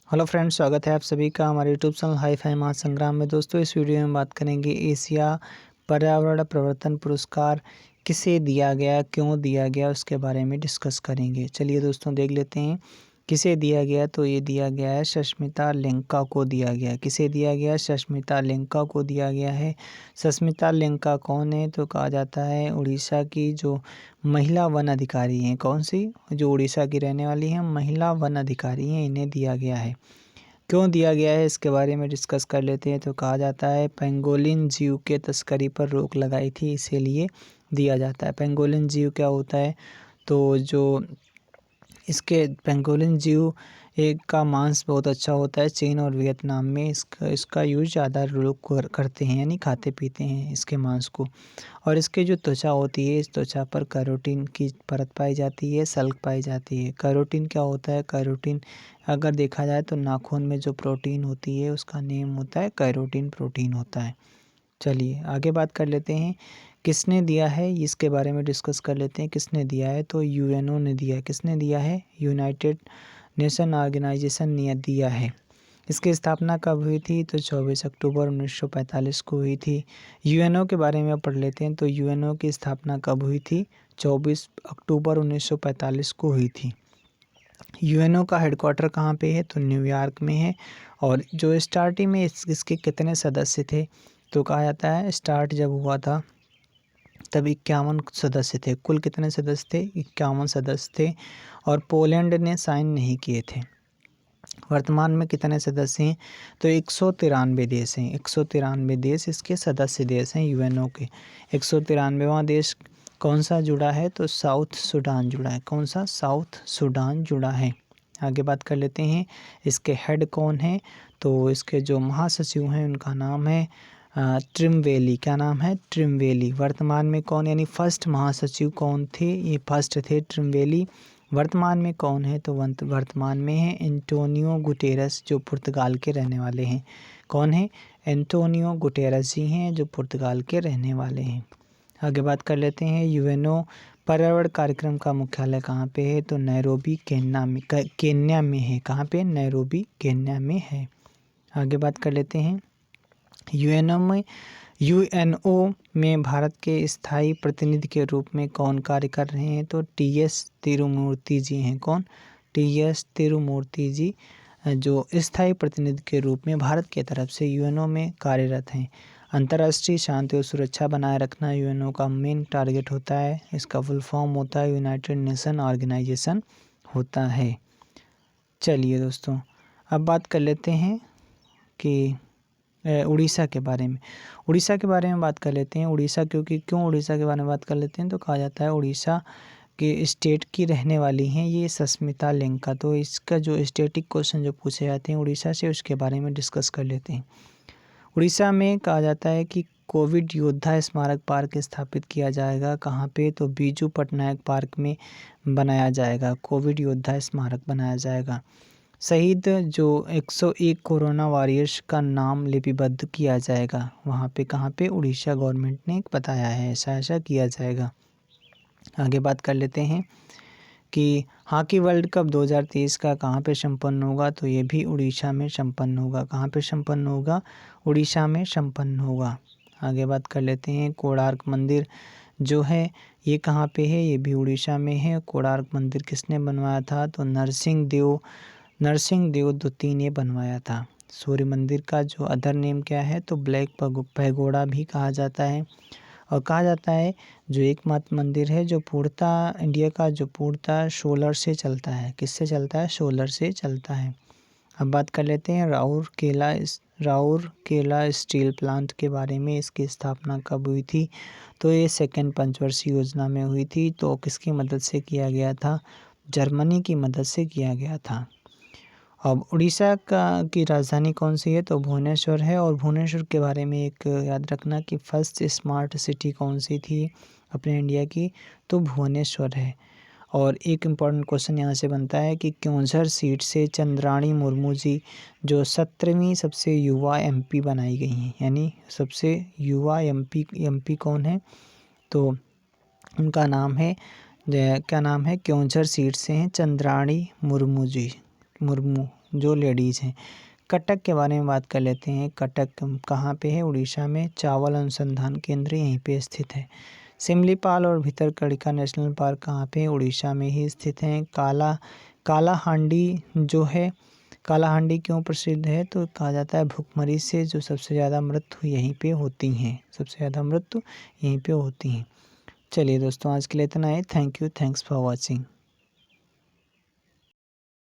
Hello friends, स्वागत है आप सभी का हमारे यूट्यूब चैनल हाई फाई महासंग्राम में। दोस्तों, इस वीडियो में बात करेंगे एशिया पर्यावरण परिवर्तन पुरस्कार किसे दिया गया, क्यों दिया गया, उसके बारे में डिस्कस करेंगे। चलिए दोस्तों, देख लेते हैं किसे दिया गया। तो ये दिया गया है सस्मिता लेंका को दिया गया। किसे दिया गया? सस्मिता लेंका को दिया गया है। सस्मिता लेंका कौन है? तो कहा जाता है उड़ीसा की जो महिला वन अधिकारी हैं। कौन सी? जो उड़ीसा की रहने वाली हैं, महिला वन अधिकारी हैं, इन्हें दिया गया है। क्यों दिया गया है इसके बारे में डिस्कस कर लेते हैं। तो कहा जाता है पेंगोलिन जीव के तस्करी पर रोक लगाई थी, इसीलिए दिया जाता है। पेंगोलिन जीव क्या होता है? तो जो इसके पेंगोलिन जीव एक का मांस बहुत अच्छा होता है। चीन और वियतनाम में इसका यूज ज़्यादा लोग करते हैं, यानी खाते पीते हैं इसके मांस को। और इसके जो त्वचा होती है, इस त्वचा पर कैरोटीन की परत पाई जाती है, सल्क पाई जाती है। कैरोटीन क्या होता है? कैरोटीन अगर देखा जाए तो नाखून में जो प्रोटीन होती है उसका नेम होता है कैरोटीन प्रोटीन होता है। चलिए आगे बात कर लेते हैं किसने दिया है, इसके बारे में डिस्कस कर लेते हैं। किसने दिया है? तो यूएनओ ने दिया है। किसने दिया है? यूनाइटेड नेशन ऑर्गेनाइजेशन ने दिया है। इसकी स्थापना कब हुई थी? तो 24 अक्टूबर 1945 को हुई थी। यूएनओ के बारे में पढ़ लेते हैं। तो यूएनओ की स्थापना कब हुई थी? 24 अक्टूबर 1945 को हुई थी। यूएनओ का हेडक्वार्टर कहाँ पे है? तो न्यूयॉर्क में है। और जो स्टार्टिंग में इसके कितने सदस्य थे? तो कहा जाता है स्टार्ट जब हुआ था तब 51 सदस्य थे। कुल कितने सदस्य थे? 51 सदस्य थे। और पोलैंड ने साइन नहीं किए थे। वर्तमान में कितने सदस्य हैं? तो 193 देश हैं। 193 देश इसके सदस्य देश हैं यूएनओ के। 193वां देश कौन सा जुड़ा है? तो साउथ सूडान जुड़ा है। कौन सा? साउथ सूडान जुड़ा है। आगे बात कर लेते हैं इसके हेड कौन है? तो इसके जो महासचिव हैं उनका नाम है ट्रिमवेली। क्या नाम है? ट्रिमवेली। वर्तमान में कौन, यानी फर्स्ट महासचिव कौन थे? ये फर्स्ट थे ट्रिमवेली। वर्तमान में कौन है? तो वर्तमान में है एंटोनियो गुटेरस, जो पुर्तगाल के रहने वाले हैं। कौन है? एंटोनियो गुटेरस जी हैं, जो पुर्तगाल के रहने वाले हैं। आगे बात कर लेते हैं यूएनओ पर्यावरण कार्यक्रम का मुख्यालय कहाँ पे है? तो नैरोबी केन्या में है। कहाँ पे? नैरोबी केन्या में है। आगे बात कर लेते हैं यूएनओ में भारत के स्थायी प्रतिनिधि के रूप में कौन कार्य कर रहे हैं? तो टीएस तिरुमूर्ति जी हैं। कौन? टीएस तिरुमूर्ति जी जो स्थायी प्रतिनिधि के रूप में भारत की तरफ से यूएनओ में कार्यरत हैं। अंतर्राष्ट्रीय शांति और सुरक्षा बनाए रखना यूएनओ का मेन टारगेट होता है। इसका फुल फॉर्म होता है यूनाइटेड नेशन ऑर्गेनाइजेशन होता है। चलिए दोस्तों, अब बात कर लेते हैं कि उड़ीसा के बारे में। उड़ीसा के बारे में बात कर लेते हैं। उड़ीसा क्यों उड़ीसा के बारे में बात कर लेते हैं? तो कहा जाता है उड़ीसा के स्टेट की रहने वाली हैं ये सस्मिता लेंका। तो इसका जो स्टेटिक क्वेश्चन जो पूछे जाते हैं उड़ीसा से, उसके बारे में डिस्कस कर लेते हैं। उड़ीसा में कहा जाता है कि कोविड योद्धा स्मारक पार्क स्थापित किया जाएगा। कहाँ पे? तो बीजू पटनायक पार्क में बनाया जाएगा। कोविड योद्धा स्मारक बनाया जाएगा। शहीद जो 101 कोरोना वॉरियर्स का नाम लिपिबद्ध किया जाएगा वहाँ पे। कहाँ पे? उड़ीसा गवर्नमेंट ने बताया है ऐसा किया जाएगा। आगे बात कर लेते हैं कि हॉकी वर्ल्ड कप 2023 का कहाँ पे संपन्न होगा? तो ये भी उड़ीसा में संपन्न होगा। कहाँ पे संपन्न होगा? उड़ीसा में संपन्न होगा। आगे बात कर लेते हैं कोणार्क मंदिर जो है ये कहाँ पे है? ये भी उड़ीसा में है। कोणार्क मंदिर किसने बनवाया था? तो नरसिंह देव द्वितीय ने बनवाया था। सूर्य मंदिर का जो अदर नेम क्या है? तो ब्लैक पैगोडा भी कहा जाता है। और कहा जाता है जो एकमात्र मंदिर है जो पूर्णतः इंडिया का जो पूर्णतः सोलर से चलता है। किससे चलता है? सोलर से चलता है। अब बात कर लेते हैं राउरकेला स्टील प्लांट के बारे में। इसकी स्थापना कब हुई थी? तो ये सेकंड पंचवर्षीय योजना में हुई थी। तो किसकी मदद से किया गया था? जर्मनी की मदद से किया गया था। अब उड़ीसा की राजधानी कौन सी है? तो भुवनेश्वर है। और भुवनेश्वर के बारे में एक याद रखना कि फर्स्ट स्मार्ट सिटी कौन सी थी अपने इंडिया की? तो भुवनेश्वर है। और एक इम्पॉर्टेंट क्वेश्चन यहाँ से बनता है कि क्योंझर सीट से चंद्राणी मुर्मू जी जो 17वीं सबसे युवा एमपी बनाई गई हैं, यानी सबसे युवा एमपी कौन है? तो उनका नाम है क्या नाम है? क्योंझर सीट से हैं चंद्राणी मुर्मू जी। मुर्मू जो लेडीज़ हैं। कटक के बारे में बात कर लेते हैं। कटक कहाँ पे है? उड़ीसा में। चावल अनुसंधान केंद्र यहीं पे स्थित है। सिमलीपाल और भितरकनिका नेशनल पार्क कहाँ पे? उड़ीसा में ही स्थित हैं। कालाहांडी जो है, कालाहांडी क्यों प्रसिद्ध है? तो कहा जाता है भुखमरी से जो सबसे ज़्यादा मृत्यु यहीं पे होती हैं, सबसे ज़्यादा मृत्यु यहीं पे होती हैं। चलिए दोस्तों, आज के लिए इतना ही। Thank you, thanks for watching.